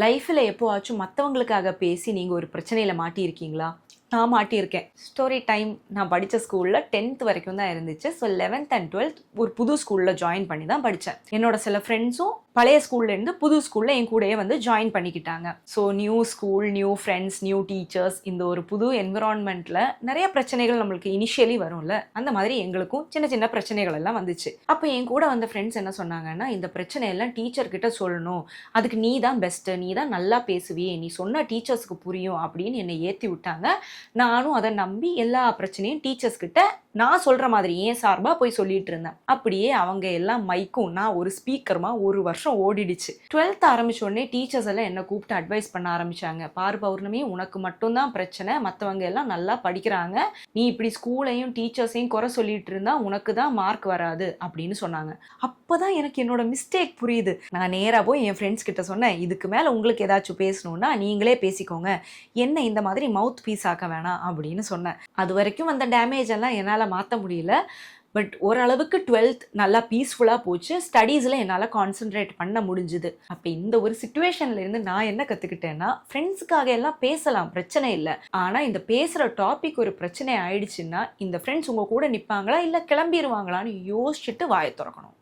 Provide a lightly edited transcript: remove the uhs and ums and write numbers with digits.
லைஃப்பில் எப்போவாச்சும் மற்றவங்களுக்காக பேசி நீங்கள் ஒரு பிரச்சனையில் மாட்டியிருக்கீங்களா? நான் மாட்டியிருக்கேன். Story time. நான் படித்த ஸ்கூலில் 10th வரைக்கும் தான் இருந்துச்சு. ஸோ 11th and 12th ஒரு புது ஸ்கூலில் ஜாயின் பண்ணி தான் படித்தேன். என்னோட சில ஃப்ரெண்ட்ஸும் பழைய ஸ்கூல்லேருந்து புது ஸ்கூலில் என் கூடயே வந்து ஜாயின் பண்ணிக்கிட்டாங்க. So new school, new friends, new teachers, இந்த ஒரு புது என்விரான்மெண்ட்டில் நிறைய பிரச்சனைகள் நம்மளுக்கு இனிஷியலி வரும்ல, அந்த மாதிரி எங்களுக்கும் சின்ன சின்ன பிரச்சனைகள் எல்லாம் வந்துச்சு. அப்போ என் கூட வந்த ஃப்ரெண்ட்ஸ் என்ன சொன்னாங்கன்னா, இந்த பிரச்சனையெல்லாம் டீச்சர்கிட்ட சொல்லணும், அதுக்கு நீ தான் பெஸ்ட்டு, நீ தான் நல்லா பேசுவியே, நீ சொன்ன டீச்சர்ஸ்க்கு புரியும் அப்படின்னு என்னை ஏற்றி விட்டாங்க. நானும் அதை நம்பி எல்லா பிரச்சனையும் டீச்சர்ஸ் கிட்ட நான் சொல்ற மாதிரி ஏன் சார்பா போய் சொல்லிட்டு இருந்தேன். அப்படியே அவங்க எல்லாம் மைக்கும் நான் ஒரு ஸ்பீக்கருமா ஒரு வருஷம் ஓடிடுச்சு. 12th ஆரம்பிச்ச உடனே டீச்சர்ஸ் எல்லாம் என்ன கூப்பிட்டு அட்வைஸ் பண்ண ஆரம்பிச்சாங்க. பாரு பௌர்ணமி, உனக்கு மட்டும்தான் பிரச்சனை, மற்றவங்க எல்லாம் நல்லா படிக்கிறாங்க, நீ இப்படி ஸ்கூலையும் டீச்சர்ஸையும் குறை சொல்லிட்டு இருந்தா உனக்கு தான் மார்க் வராது அப்படின்னு சொன்னாங்க. அப்பதான் எனக்கு என்னோட மிஸ்டேக் புரியுது. நான் நேரா போய் என் ஃப்ரெண்ட்ஸ் கிட்ட சொன்னேன், இதுக்கு மேல உங்களுக்கு ஏதாச்சும் பேசணும்னா நீங்களே பேசிக்கோங்க, என்ன இந்த மாதிரி மவுத் பீஸ் ஆக்க வேணாம் அப்படின்னு சொன்னேன். அது வரைக்கும் அந்த டேமேஜ் எல்லாம் என்னால் மாற்ற முடியல. பட் ஓரளவுக்கு 12th நல்லா பீஸ்ஃபுல்லாக போச்சு. ஸ்டடீஸில் என்னால் கான்சென்ட்ரேட் பண்ண முடிஞ்சுது. அப்போ இந்த ஒரு சுச்சுவேஷன்லேருந்து நான் என்ன கற்றுக்கிட்டேன்னா, ஃப்ரெண்ட்ஸுக்காக எல்லாம் பேசலாம், பிரச்சனை இல்லை. ஆனால் இந்த பேசுகிற டாபிக் ஒரு பிரச்சனை ஆயிடுச்சுன்னா இந்த ஃப்ரெண்ட்ஸ் உங்கள் கூட நிற்பாங்களா இல்லை கிளம்பிடுவாங்களான்னு யோசிச்சுட்டு வாயை திறக்கணும்.